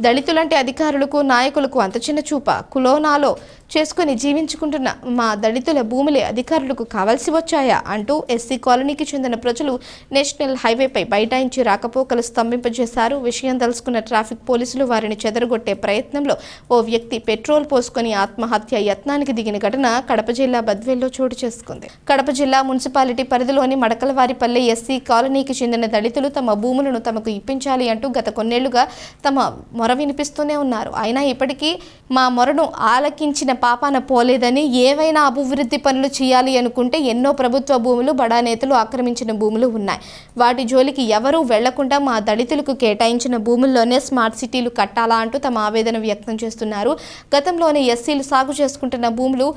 దళితులంటే అధికారులకు నాయకులకు అంత చిన్న చూప? కులోనాలో చేసుకుని జీవించుకుంటున్న మా దళితుల భూములే అధికారులకు కావాల్సి వచ్చాయా అంటూ ఎస్సీ కాలనీకి చెందిన ప్రజలు నేషనల్ హైవేపై బైఠాయించి రాకపోకలు స్తంభింపజేశారు. విషయం తెలుసుకున్న ట్రాఫిక్ పోలీసులు వారిని చెదరగొట్టే ప్రయత్నంలో ఓ వ్యక్తి పెట్రోల్ పోసుకొని ఆత్మహత్య యత్నానికి దిగిన ఘటన కడప జిల్లా బద్వేల్లో చోటు చేసుకుంది. కడప జిల్లా మున్సిపాలిటీ పరిధిలోని మడకలవారిపల్లె ఎస్సీ కాలనీకి చెందిన దళితులు తమ భూములను తమకు ఇప్పించాలి అంటూ గత కొన్నేళ్లుగా తమ మొర వినిపిస్తూనే ఉన్నారు. అయినా ఇప్పటికీ మా మొరను ఆలకించిన పాపాన పోలేదని, ఏవైనా అభివృద్ధి పనులు చేయాలి అనుకుంటే ఎన్నో ప్రభుత్వ భూములు, బడా నేతలు ఆక్రమించిన భూములు ఉన్నాయి. వాటి జోలికి ఎవరూ వెళ్లకుండా మా దళితులకు కేటాయించిన భూముల్లోనే స్మార్ట్ సిటీలు కట్టాలా అంటూ తమ ఆవేదన వ్యక్తం చేస్తున్నారు. గతంలోనే ఎస్సీలు సాగు చేసుకుంటున్న భూములు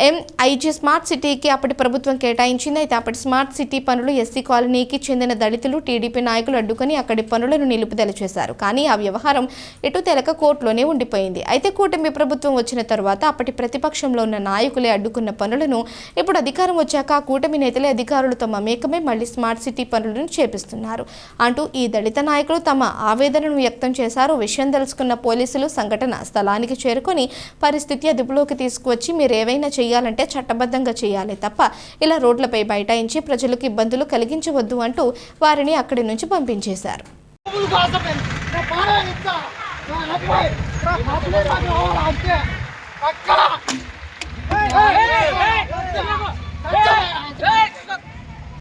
ఎంఐజీ స్మార్ట్ సిటీకి అప్పటి ప్రభుత్వం కేటాయించింది. అయితే అప్పటి స్మార్ట్ సిటీ పనులు ఎస్సీ కాలనీకి చెందిన దళితులు, టీడీపీ నాయకులు అడ్డుకొని అక్కడి పనులను నిలుపుదల చేశారు. కానీ ఆ వ్యవహారం ఎటు తెలక కోర్టులోనే ఉండిపోయింది. అయితే కూటమి ప్రభుత్వం వచ్చిన తర్వాత అప్పటి ప్రతిపక్షంలో ఉన్న నాయకులే అడ్డుకున్న పనులను ఇప్పుడు అధికారం వచ్చాక కూటమి నేతలే అధికారులతో మమేకమై మళ్లీ స్మార్ట్ సిటీ పనులను చేపిస్తున్నారు అంటూ ఈ దళిత నాయకులు తమ ఆవేదనను వ్యక్తం చేశారు. విషయం తెలుసుకున్న పోలీసులు సంఘటన స్థలానికి చేరుకొని పరిస్థితి అదుపులోకి తీసుకువచ్చి మీరు ఏవైనా చేయాలంటే చట్టబద్ధంగా చేయాలి తప్ప ఇలా రోడ్లపై బైఠాయించి ప్రజలకు ఇబ్బందులు కలిగించవద్దు అంటూ వారిని అక్కడి నుంచి పంపించేశారు. అక్క